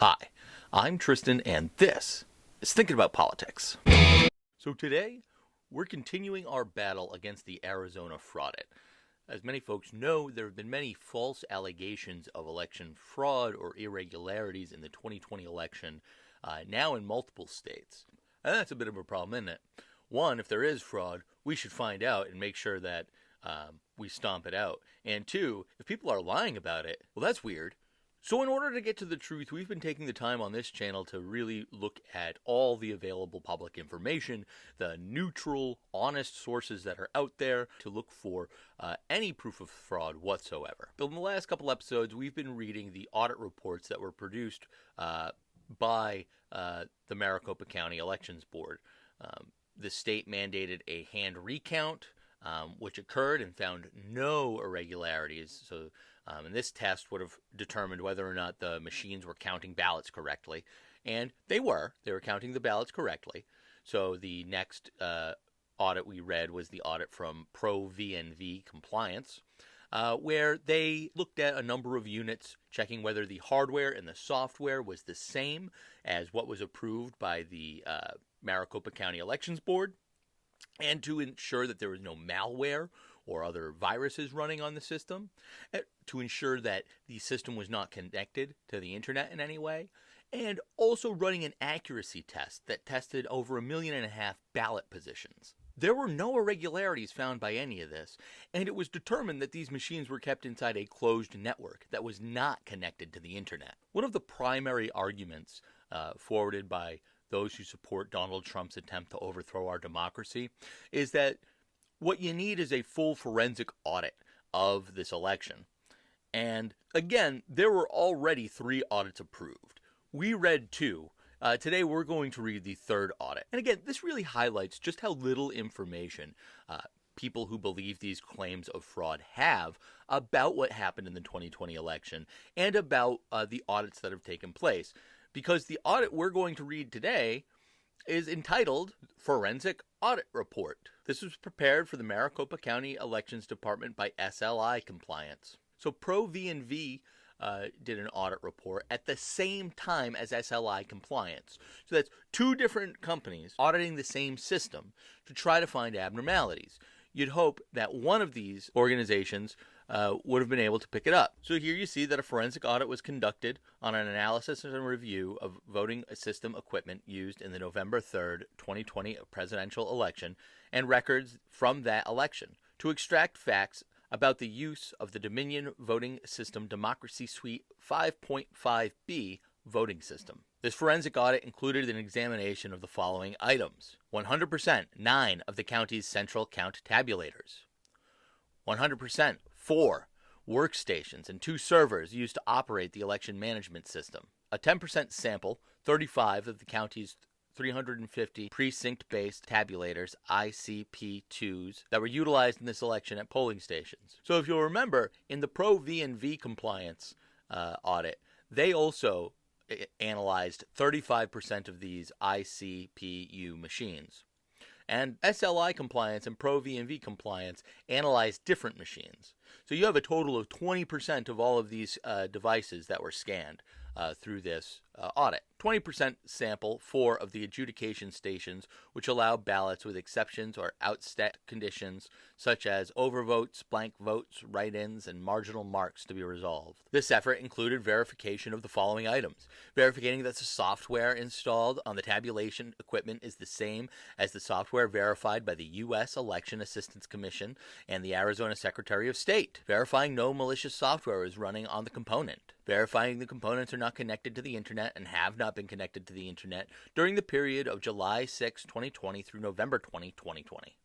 Hi, I'm Tristan, and this is Thinking About Politics. So today, we're continuing our battle against the Arizona Fraudit. As many folks know, there have been many false allegations of election fraud or irregularities in the 2020 election, now in multiple states. And that's a bit of a problem, isn't it? One, if there is fraud, we should find out and make sure that we stomp it out. And two, if people are lying about it, well, that's weird. So in order to get to the truth, we've been taking the time on this channel to really look at all the available public information, the neutral, honest sources that are out there to look for any proof of fraud whatsoever. But in the last couple episodes, we've been reading the audit reports that were produced by the Maricopa County Elections Board. The state mandated a hand recount, which occurred and found no irregularities. So and this test would have determined whether or not the machines were counting ballots correctly. And they were. They were counting the ballots correctly. So the next audit we read was the audit from SLI Compliance, where they looked at a number of units, checking whether the hardware and the software was the same as what was approved by the Maricopa County Elections Board, and to ensure that there was no malware or other viruses running on the system, to ensure that the system was not connected to the internet in any way, and also running an accuracy test that tested over 1.5 million ballot positions. There were no irregularities found by any of this, and it was determined that these machines were kept inside a closed network that was not connected to the internet. One of the primary arguments forwarded by those who support Donald Trump's attempt to overthrow our democracy is that what you need is a full forensic audit of this election. And again, there were already 3 audits approved. We read 2. Today we're going to read the 3rd audit. And again, this really highlights just how little information people who believe these claims of fraud have about what happened in the 2020 election and about the audits that have taken place. Because the audit we're going to read today is entitled Forensic Audit Report. This was prepared for the Maricopa County Elections Department by SLI Compliance. So ProV&V did an audit report at the same time as SLI Compliance. So that's 2 different companies auditing the same system to try to find abnormalities. You'd hope that one of these organizations would have been able to pick it up. So here you see that a forensic audit was conducted on an analysis and review of voting system equipment used in the November 3rd, 2020 presidential election and records from that election to extract facts about the use of the Dominion Voting System Democracy Suite 5.5B voting system. This forensic audit included an examination of the following items: 100% 9 of the county's central count tabulators, 100% 4 workstations and 2 servers used to operate the election management system, a 10% sample, 35 of the county's 350 precinct-based tabulators, ICP2s, that were utilized in this election at polling stations. So if you'll remember, in the ProV&V Compliance audit, they also analyzed 35% of these ICPU machines. And SLI Compliance and ProV&V Compliance analyzed different machines. So you have a total of 20% of all of these devices that were scanned through this audit. 20% sample 4 of the adjudication stations, which allow ballots with exceptions or outset conditions, such as overvotes, blank votes, write-ins, and marginal marks to be resolved. This effort included verification of the following items: verifying that the software installed on the tabulation equipment is the same as the software verified by the U.S. Election Assistance Commission and the Arizona Secretary of State, verifying no malicious software is running on the component, verifying the components are not connected to the internet and have not been connected to the internet during the period of July 6, 2020 through November 20, 2020.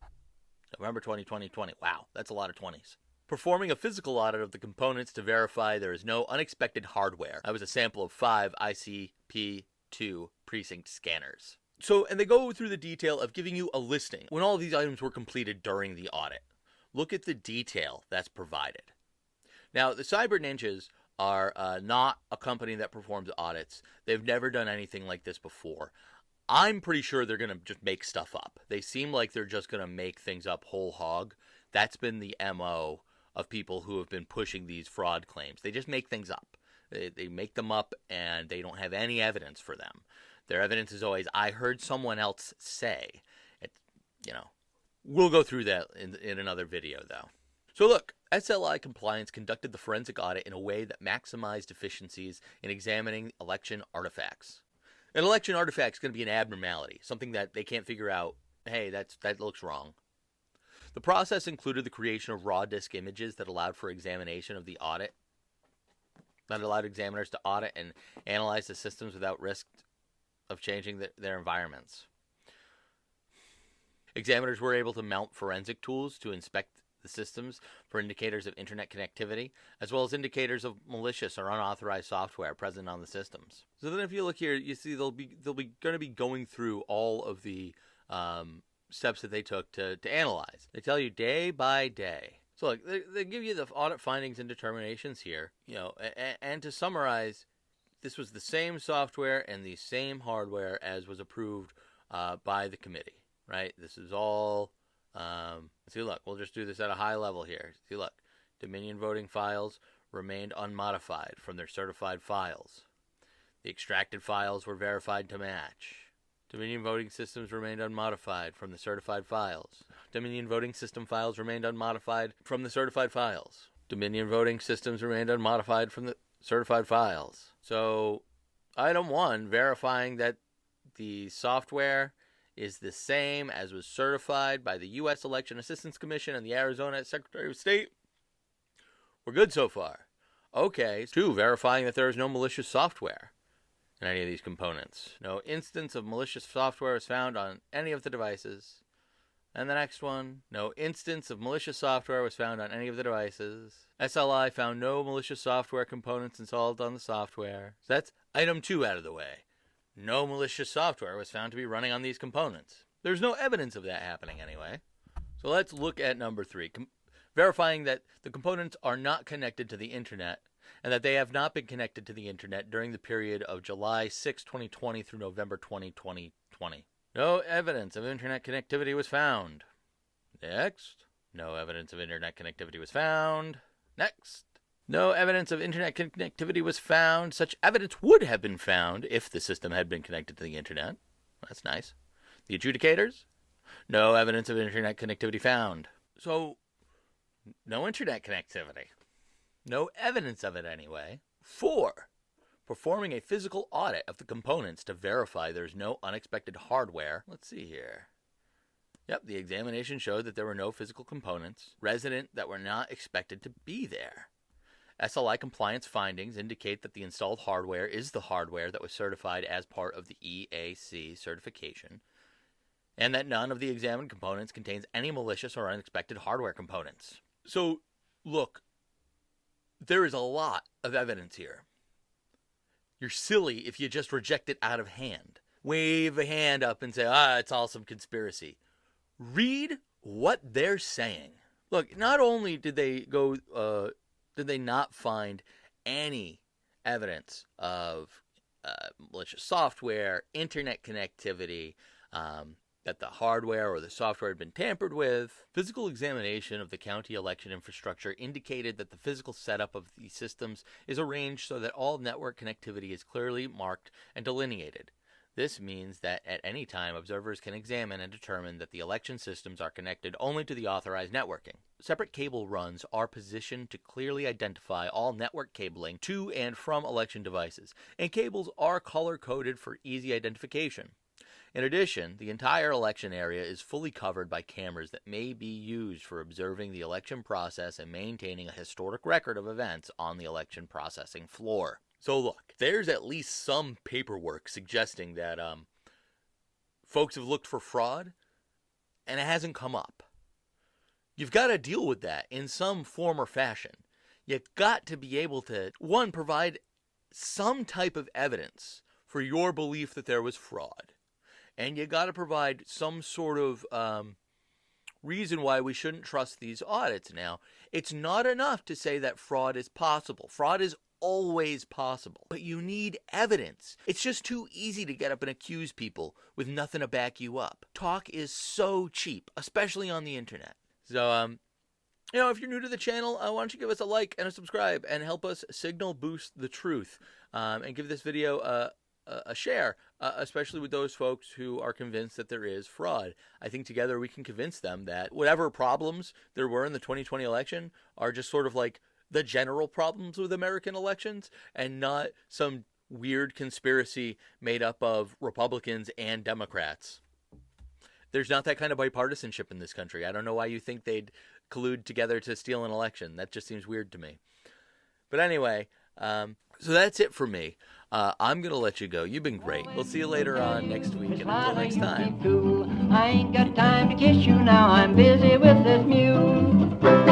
November 20, 2020. Wow, that's a lot of 20s. Performing a physical audit of the components to verify there is no unexpected hardware. That was a sample of 5 ICP2 precinct scanners. So, and they go through the detail of giving you a listing when all of these items were completed during the audit. Look at the detail that's provided. Now, the Cyber Ninjas are not a company that performs audits. They've never done anything like this before. I'm pretty sure they're going to just make stuff up. They seem like they're just going to make things up whole hog. That's been the MO of people who have been pushing these fraud claims. They just make things up. They make them up, and they don't have any evidence for them. Their evidence is always, I heard someone else say. We'll go through that in another video, though. So look, SLI Compliance conducted the forensic audit in a way that maximized efficiencies in examining election artifacts. An election artifact is going to be an abnormality, something that they can't figure out, hey, that looks wrong. The process included the creation of raw disk images that allowed for examination of the audit, that allowed examiners to audit and analyze the systems without risk of changing their environments. Examiners were able to mount forensic tools to inspect the systems for indicators of internet connectivity, as well as indicators of malicious or unauthorized software present on the systems. So then if you look here, you see they'll be going to be going through all of the steps that they took to analyze. They tell you day by day. So look, they give you the audit findings and determinations here, and to summarize, this was the same software and the same hardware as was approved by the committee, right? This is all... see, look, we'll just do this at a high level here. See, look, Dominion voting files remained unmodified from their certified files. The extracted files were verified to match. Dominion voting systems remained unmodified from the certified files. Dominion voting system files remained unmodified from the certified files. Dominion voting systems remained unmodified from the certified files. So, item 1, verifying that the software is the same as was certified by the U.S. Election Assistance Commission and the Arizona Secretary of State. We're good so far. Okay. 2, verifying that there is no malicious software in any of these components. No instance of malicious software is found on any of the devices. And the next one, no instance of malicious software was found on any of the devices. SLI found no malicious software components installed on the software. So that's item 2 out of the way. No malicious software was found to be running on these components. There's no evidence of that happening anyway. So let's look at number 3. Verifying that the components are not connected to the internet and that they have not been connected to the internet during the period of July 6, 2020 through November 2020. No evidence of internet connectivity was found. Next. No evidence of internet connectivity was found. Next. No evidence of internet connectivity was found. Such evidence would have been found if the system had been connected to the internet. That's nice. The adjudicators? No evidence of internet connectivity found. So, no internet connectivity. No evidence of it anyway. 4, performing a physical audit of the components to verify there's no unexpected hardware. Let's see here. Yep, the examination showed that there were no physical components resident that were not expected to be there. SLI compliance findings indicate that the installed hardware is the hardware that was certified as part of the EAC certification, and that none of the examined components contains any malicious or unexpected hardware components. So, look, there is a lot of evidence here. You're silly if you just reject it out of hand. Wave a hand up and say, it's all some conspiracy. Read what they're saying. Look, not only did they not find any evidence of malicious software, internet connectivity, that the hardware or the software had been tampered with. Physical examination of the county election infrastructure indicated that the physical setup of these systems is arranged so that all network connectivity is clearly marked and delineated. This means that at any time, observers can examine and determine that the election systems are connected only to the authorized networking. Separate cable runs are positioned to clearly identify all network cabling to and from election devices, and cables are color-coded for easy identification. In addition, the entire election area is fully covered by cameras that may be used for observing the election process and maintaining a historic record of events on the election processing floor. So look, there's at least some paperwork suggesting that folks have looked for fraud, and it hasn't come up. You've got to deal with that in some form or fashion. You've got to be able to, one, provide some type of evidence for your belief that there was fraud. And you got to provide some sort of reason why we shouldn't trust these audits. Now, it's not enough to say that fraud is possible. Fraud is always possible. But you need evidence. It's just too easy to get up and accuse people with nothing to back you up. Talk is so cheap, especially on the internet. So, If you're new to the channel, why don't you give us a like and a subscribe and help us signal boost the truth, and give this video a share, especially with those folks who are convinced that there is fraud. I think together we can convince them that whatever problems there were in the 2020 election are just sort of like the general problems with American elections and not some weird conspiracy made up of Republicans and Democrats. There's not that kind of bipartisanship in this country. I don't know why you think they'd collude together to steal an election. That just seems weird to me. But anyway, so that's it for me. I'm going to let you go. You've been great. We'll see you later on next week. And until next time. I ain't got time to kiss you now. I'm busy with this mule.